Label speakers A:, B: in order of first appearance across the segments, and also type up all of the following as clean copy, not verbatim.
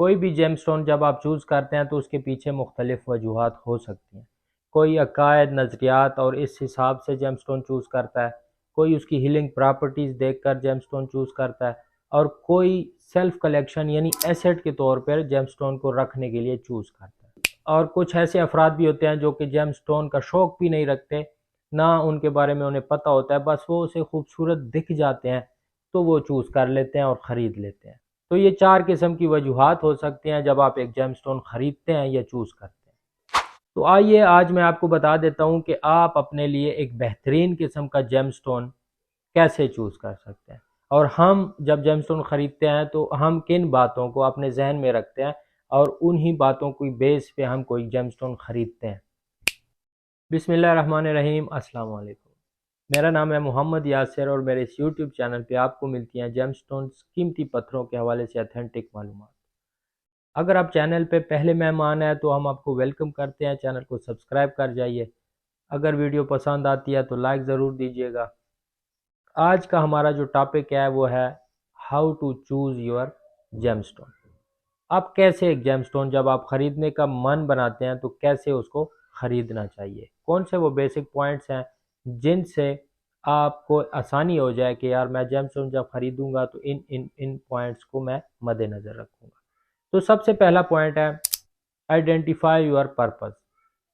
A: कोई भी जेमस्टोन जब आप चूज़ करते हैं तो उसके पीछे मुख्तलिफ वजूहात हो सकती हैं। कोई अकायद, नज़रियात और इस हिसाब से जेमस्टोन चूज़ करता है, कोई उसकी हीलिंग प्रॉपर्टीज़ देखकर जेमस्टोन चूज़ करता है और कोई सेल्फ कलेक्शन यानी एसेट के तौर पर जेमस्टोन को रखने के लिए चूज़ करता है। और कुछ ऐसे अफराद भी होते हैं जो कि जेमस्टोन का शौक़ भी नहीं रखते, ना उनके बारे में उन्हें पता होता है, बस वो उसे खूबसूरत दिख जाते हैं तो वो चूज़ कर लेते हैं और ख़रीद लेते हैं। तो ये 4 किस्म की वजूहात हो सकती हैं जब आप एक जेमस्टोन ख़रीदते हैं या चूज़ करते हैं। तो आइए आज मैं आपको बता देता हूँ कि आप अपने लिए एक बेहतरीन किस्म का जेमस्टोन कैसे चूज़ कर सकते हैं, और हम जब जेमस्टोन ख़रीदते हैं तो हम किन बातों को अपने जहन में रखते हैं और उन्हीं बातों की बेस पे हम कोई जेमस्टोन ख़रीदते हैं। बिस्मिल्लाहिर्रहमानिर्रहीम, अस्सलाम वालेकुम। मेरा नाम है मोहम्मद यासिर और मेरे इस यूट्यूब चैनल पे आपको मिलती हैं जेमस्टोन्स, कीमती पत्थरों के हवाले से अथेंटिक मालूमात। अगर आप चैनल पे पहले मेहमान हैं तो हम आपको वेलकम करते हैं, चैनल को सब्सक्राइब कर जाइए। अगर वीडियो पसंद आती है तो लाइक ज़रूर दीजिएगा। आज का हमारा जो टॉपिक है वो है how to choose your gemstone. आप कैसे एक जेमस्टोन जब आप ख़रीदने का मन बनाते हैं तो कैसे उसको ख़रीदना चाहिए, कौन से वो बेसिक पॉइंट्स हैं जिनसे आपको आसानी हो जाए कि यार मैं जेमस्टोन जब ख़रीदूंगा तो इन इन इन पॉइंट्स को मैं मद्देनज़र रखूंगा। तो सबसे पहला पॉइंट है आइडेंटिफाई योर पर्पस।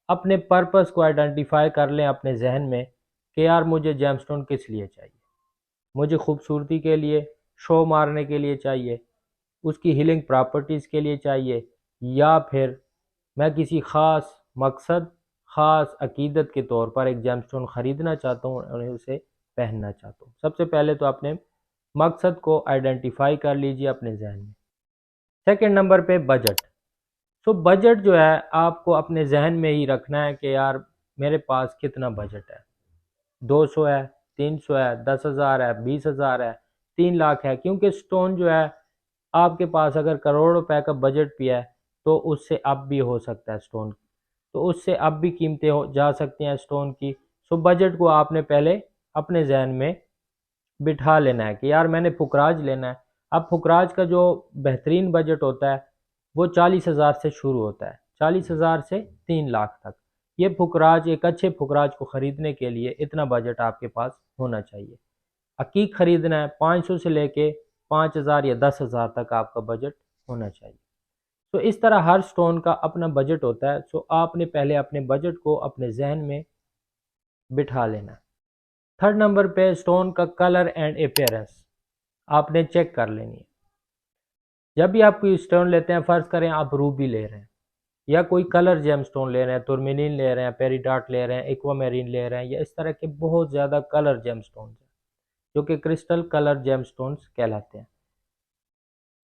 A: अपने पर्पस को आइडेंटिफाई कर लें अपने जहन में कि यार मुझे जेमस्टोन किस लिए चाहिए। मुझे खूबसूरती के लिए, शो मारने के लिए चाहिए, उसकी हीलिंग प्रॉपर्टीज़ के लिए चाहिए, या फिर मैं किसी ख़ास मकसद, ख़ास अकीदत के तौर पर एक जेमस्टोन ख़रीदना चाहता हूँ और उसे पहनना चाहता हूँ। सबसे पहले तो अपने मकसद को आइडेंटिफाई कर लीजिए अपने जहन में। सेकंड नंबर पे बजट। तो बजट जो है आपको अपने जहन में ही रखना है कि यार मेरे पास कितना बजट है। 200 है, 300 है, 10,000 है, 20,000 है, 3 लाख है। क्योंकि स्टोन जो है आपके पास अगर करोड़ रुपए का बजट भी है तो उससे अप भी हो सकता है स्टोन, तो उससे अप भी कीमतें हो जा सकती हैं स्टोन की। सो बजट को आपने पहले अपने जहन में बिठा लेना है कि यार मैंने पुखराज लेना है। अब पुखराज का जो बेहतरीन बजट होता है वो 40,000 से शुरू होता है, 40,000 से 3 लाख तक। ये पुखराज, एक अच्छे पुखराज को ख़रीदने के लिए इतना बजट आपके पास होना चाहिए। अकीक ख़रीदना है 500 से लेके 5,000 या 10,000 तक आपका बजट होना चाहिए। तो इस तरह हर स्टोन का अपना बजट होता है। सो आपने पहले अपने बजट को अपने जहन में बिठा लेना है। थर्ड नंबर पे स्टोन का कलर एंड अपीयरेंस आपने चेक कर लेनी है। जब भी आप कोई स्टोन लेते हैं, फ़र्ज़ करें आप रूबी ले रहे हैं या कोई कलर जेम स्टोन ले रहे हैं, तुर्मिलिन ले रहे हैं, पेरीडाट ले रहे हैं, एक्वामेरीन ले रहे हैं, या इस तरह के बहुत ज़्यादा कलर जेम स्टोन हैं जो कि क्रिस्टल कलर जेम स्टोन्स कहलाते हैं।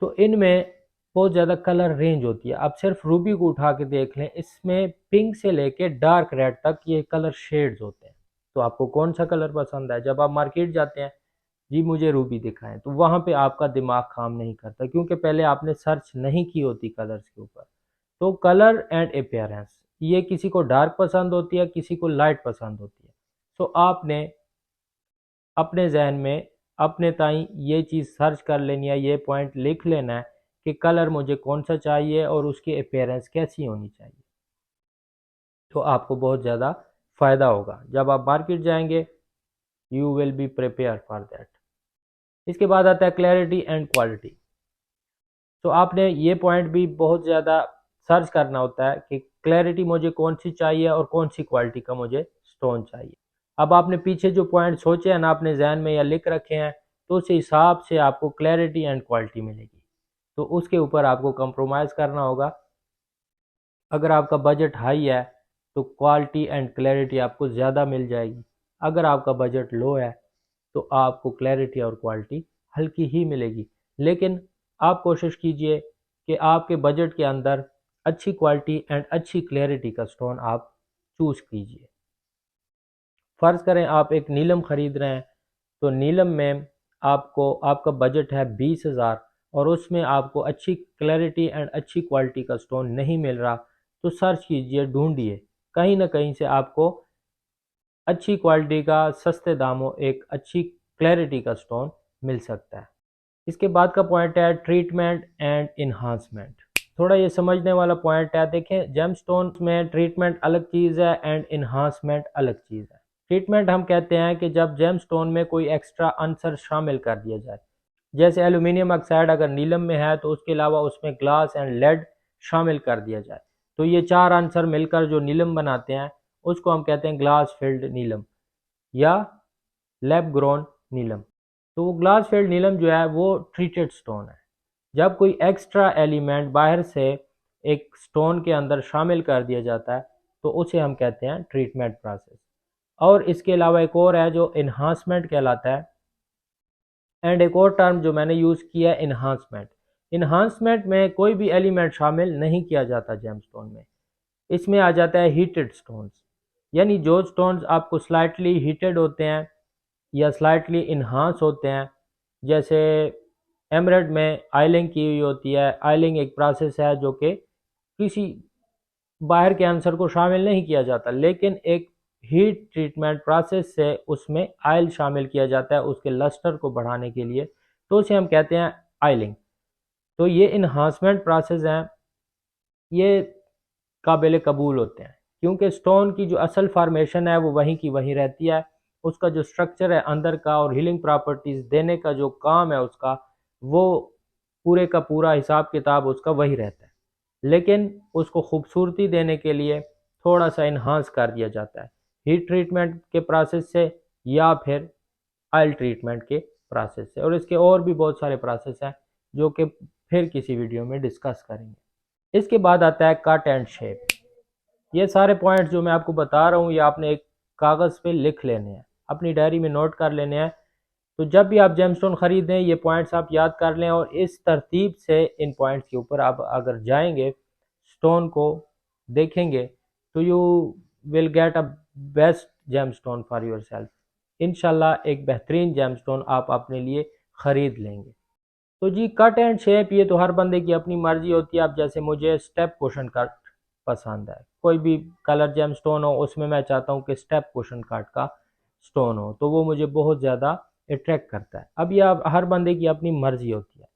A: तो इनमें बहुत ज़्यादा कलर रेंज होती है। आप सिर्फ रूबी को उठा के देख लें, इसमें पिंक से लेके डार्क रेड तक ये कलर शेड्स होते हैं। तो आपको कौन सा कलर पसंद है? जब आप मार्केट जाते हैं, जी मुझे रूबी दिखाएं, तो वहाँ पे आपका दिमाग काम नहीं करता क्योंकि पहले आपने सर्च नहीं की होती कलर्स के ऊपर। तो कलर एंड अपीयरेंस, ये किसी को डार्क पसंद होती है, किसी को लाइट पसंद होती है। सो आपने अपने जहन में अपने ताई ये चीज़ सर्च कर लेनी है, ये पॉइंट लिख लेना है कि कलर मुझे कौन सा चाहिए और उसकी अपीयरेंस कैसी होनी चाहिए। तो आपको बहुत ज़्यादा फ़ायदा होगा जब आप मार्केट जाएंगे। You will be prepare for that. इसके बाद आता है क्लैरिटी एंड क्वालिटी। तो आपने ये पॉइंट भी बहुत ज़्यादा सर्च करना होता है कि क्लैरिटी मुझे कौन सी चाहिए और कौन सी क्वालिटी का मुझे स्टोन चाहिए। अब आपने पीछे जो पॉइंट सोचे हैं ना अपने जहन में या लिख रखे हैं, तो उस हिसाब से आपको क्लैरिटी एंड क्वालिटी मिलेगी। तो उसके ऊपर आपको कंप्रोमाइज़ करना होगा। अगर आपका बजट हाई है तो क्वालिटी एंड क्लैरिटी आपको ज़्यादा मिल जाएगी। अगर आपका बजट लो है तो आपको क्लैरिटी और क्वालिटी हल्की ही मिलेगी। लेकिन आप कोशिश कीजिए कि आपके बजट के अंदर अच्छी क्वालिटी एंड अच्छी क्लैरिटी का स्टोन आप चूज़ कीजिए। फ़र्ज़ करें आप एक नीलम ख़रीद रहे हैं, तो नीलम में आपको आपका बजट है 20,000 और उसमें आपको अच्छी क्लैरिटी एंड अच्छी क्वालिटी का स्टोन नहीं मिल रहा, तो सर्च कीजिए, ढूंढिए, कहीं ना कहीं से आपको अच्छी क्वालिटी का सस्ते दामों एक अच्छी क्लैरिटी का स्टोन मिल सकता है। इसके बाद का पॉइंट है ट्रीटमेंट एंड इन्हांसमेंट। थोड़ा ये समझने वाला पॉइंट है। देखें, जेमस्टोन में ट्रीटमेंट अलग चीज़ है एंड इन्हांसमेंट अलग चीज़ है। ट्रीटमेंट हम कहते हैं कि जब जेमस्टोन में कोई एक्स्ट्रा आंसर शामिल कर दिया जाए, जैसे एल्यूमिनियम ऑक्साइड अगर नीलम में है तो उसके अलावा उसमें ग्लास एंड लेड शामिल कर दिया जाए, तो ये चार आंसर मिलकर जो नीलम बनाते हैं उसको हम कहते हैं ग्लास फिल्ड नीलम या लैब ग्रोन नीलम। तो वो ग्लास फील्ड नीलम जो है वो ट्रीटेड स्टोन है। जब कोई एक्स्ट्रा एलिमेंट बाहर से एक स्टोन के अंदर शामिल कर दिया जाता है तो उसे हम कहते हैं ट्रीटमेंट प्रोसेस। और इसके अलावा एक और है जो इन्हांसमेंट कहलाता है। एंड एक और टर्म जो मैंने यूज़ किया है इन्हांसमेंट। इन्हांसमेंट में कोई भी एलिमेंट शामिल नहीं किया जाता जेमस्टोन में। इसमें आ जाता है हीटेड स्टोन्स, यानी जो स्टोन्स आपको स्लाइटली हीटेड होते हैं या स्लाइटली इन्हांस होते हैं। जैसे एमरेड में आइलिंग की हुई होती है। आइलिंग एक प्रोसेस है जो कि किसी बाहर के आंसर को शामिल नहीं किया जाता, लेकिन एक हीट ट्रीटमेंट प्रोसेस से उसमें आयल शामिल किया जाता है उसके लस्टर को बढ़ाने के लिए, तो उसे हम कहते हैं आइलिंग। तो ये इन्हांसमेंट प्रोसेस हैं, ये काबिल कबूल होते हैं क्योंकि स्टोन की जो असल फार्मेशन है वो वहीं की वहीं रहती है। उसका जो स्ट्रक्चर है अंदर का और हीलिंग प्रॉपर्टीज़ देने का जो काम है उसका, वो पूरे का पूरा हिसाब किताब उसका वही रहता है, लेकिन उसको खूबसूरती देने के लिए थोड़ा सा इन्हांस कर दिया जाता है हीट ट्रीटमेंट के प्रोसेस से या फिर ऑयल ट्रीटमेंट के प्रोसेस से। और इसके और भी बहुत सारे प्रोसेस हैं जो कि फिर किसी वीडियो में डिस्कस करेंगे। इसके बाद आता है कट एंड शेप। ये सारे पॉइंट्स जो मैं आपको बता रहा हूँ ये आपने एक कागज़ पे लिख लेने हैं, अपनी डायरी में नोट कर लेने हैं। तो जब भी आप जेमस्टोन ख़रीदें ये पॉइंट्स आप याद कर लें और इस तरतीब से इन पॉइंट्स के ऊपर आप अगर जाएंगे, स्टोन को देखेंगे, तो you will get a best gemstone for your self. इंशाल्लाह एक बेहतरीन जेमस्टोन आप अपने लिए ख़रीद लेंगे। तो जी कट एंड शेप ये तो हर बंदे की अपनी मर्जी होती है। अब जैसे मुझे स्टेप कुशन कट पसंद है, कोई भी कलर जेम स्टोन हो उसमें मैं चाहता हूँ कि स्टेप कुशन कट का स्टोन हो, तो वो मुझे बहुत ज़्यादा अट्रैक्ट करता है। अब ये हर बंदे की अपनी मर्जी होती है,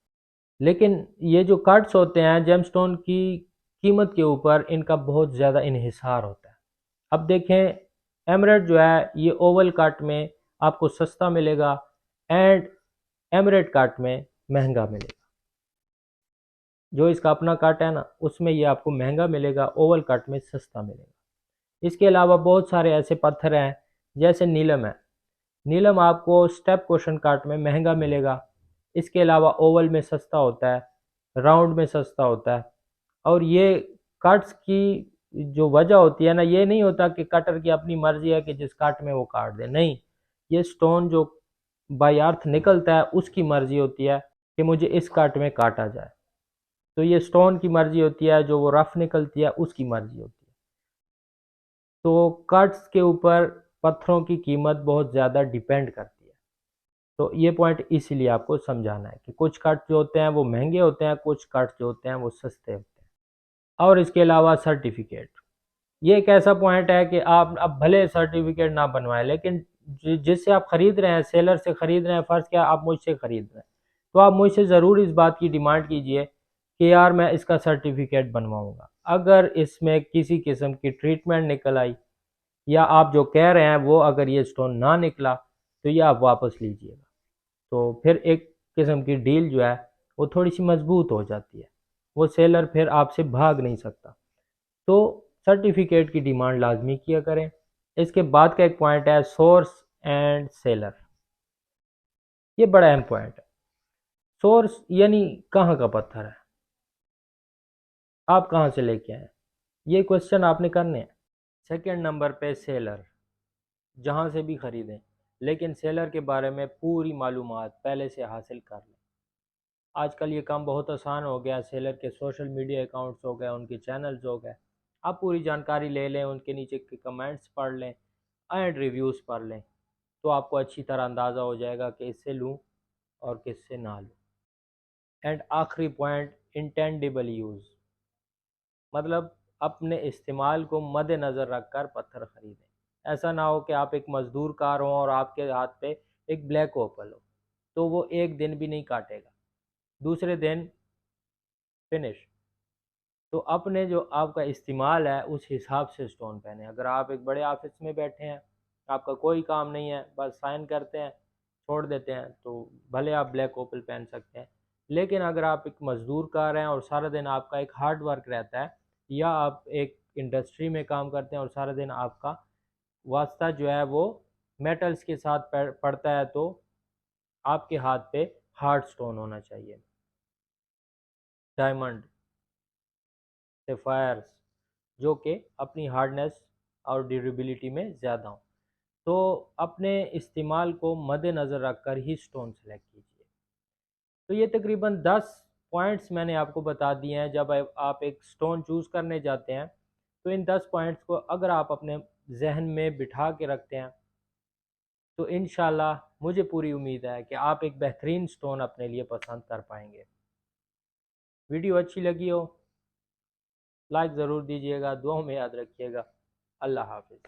A: लेकिन ये जो कट्स होते हैं जेम स्टोन की कीमत के ऊपर इनका बहुत ज़्यादा इन्हिसार होता है। अब देखें, एमरेट जो है ये ओवल कट में आपको सस्ता मिलेगा एंड एमरेट कट में महंगा मिलेगा। जो इसका अपना कट है ना उसमें ये आपको महंगा मिलेगा, ओवल कट में सस्ता मिलेगा। इसके अलावा बहुत सारे ऐसे पत्थर हैं जैसे नीलम है। नीलम आपको स्टेप क्वेश्चन कट में महंगा मिलेगा, इसके अलावा ओवल में सस्ता होता है, राउंड में सस्ता होता है। और ये कट्स की जो वजह होती है ना, ये नहीं होता कि कटर की अपनी मर्जी है कि जिस कट में वो काट दे, नहीं। ये स्टोन जो बाय अर्थ निकलता है उसकी मर्जी होती है कि मुझे इस कट में काटा जाए। तो ये स्टोन की मर्जी होती है, जो वो रफ निकलती है उसकी मर्जी होती है। तो कट्स के ऊपर पत्थरों की कीमत बहुत ज़्यादा डिपेंड करती है। तो ये पॉइंट इसीलिए आपको समझाना है कि कुछ कट जो होते हैं वो महंगे होते हैं, कुछ कट जो होते हैं वो सस्ते होते हैं। और इसके अलावा सर्टिफिकेट, ये एक ऐसा पॉइंट है कि आप अब भले सर्टिफिकेट ना बनवाएं, लेकिन जिससे आप खरीद रहे हैं, सेलर से खरीद रहे हैं, फ़र्ज़ क्या आप मुझसे खरीद रहे हैं, तो आप मुझसे ज़रूर इस बात की डिमांड कीजिए कि यार मैं इसका सर्टिफिकेट बनवाऊंगा। अगर इसमें किसी किस्म की ट्रीटमेंट निकल आई या आप जो कह रहे हैं वो अगर ये स्टोन ना निकला तो ये आप वापस लीजिएगा। तो फिर एक किस्म की डील जो है वो थोड़ी सी मजबूत हो जाती है, वो सेलर फिर आपसे भाग नहीं सकता। तो सर्टिफिकेट की डिमांड लाजमी किया करें। इसके बाद का एक पॉइंट है सोर्स एंड सेलर। ये बड़ा अहम पॉइंट है। सोर्स यानी कहाँ का पत्थर है, आप कहाँ से लेके आए, ये क्वेश्चन आपने करने हैं। सेकंड नंबर पे सेलर, जहाँ से भी ख़रीदें, लेकिन सेलर के बारे में पूरी मालूमात पहले से हासिल कर लें। आजकल ये काम बहुत आसान हो गया, सेलर के सोशल मीडिया अकाउंट्स हो गए, उनके चैनल्स हो गए। आप पूरी जानकारी ले लें, उनके नीचे के कमेंट्स पढ़ लें एंड रिव्यूज़ पढ़ लें, तो आपको अच्छी तरह अंदाज़ा हो जाएगा कि इससे लूँ और किससे ना लूँ। एंड आखिरी पॉइंट, इंटेंडिबल यूज़, मतलब अपने इस्तेमाल को मद्देनज़र रख कर पत्थर ख़रीदें। ऐसा ना हो कि आप एक मज़दूर कार हो और आपके हाथ पे एक ब्लैक ओपल हो, तो वो एक दिन भी नहीं काटेगा, दूसरे दिन फिनिश। तो अपने जो आपका इस्तेमाल है उस हिसाब से स्टोन पहने। अगर आप एक बड़े ऑफिस में बैठे हैं, आपका कोई काम नहीं है, बस साइन करते हैं छोड़ देते हैं, तो भले आप ब्लैक ओपल पहन सकते हैं। लेकिन अगर आप एक मज़दूर कार हैं और सारा दिन आपका एक हार्ड वर्क रहता है, या आप एक इंडस्ट्री में काम करते हैं और सारा दिन आपका वास्ता जो है वो मेटल्स के साथ पड़ता है, तो आपके हाथ पे हार्ड स्टोन होना चाहिए, डायमंड, सेफायर्स, जो कि अपनी हार्डनेस और ड्यूरेबिलिटी में ज़्यादा हो। तो अपने इस्तेमाल को मद्देनज़र रखकर ही स्टोन सेलेक्ट कीजिए। तो ये तकरीबन 10 पॉइंट्स मैंने आपको बता दिए हैं। जब आप एक स्टोन चूज़ करने जाते हैं, तो इन 10 पॉइंट्स को अगर आप अपने जहन में बिठा के रखते हैं, तो इंशाल्लाह मुझे पूरी उम्मीद है कि आप एक बेहतरीन स्टोन अपने लिए पसंद कर पाएंगे। वीडियो अच्छी लगी हो लाइक ज़रूर दीजिएगा, दुआओं में याद रखिएगा। अल्लाह हाफिज़।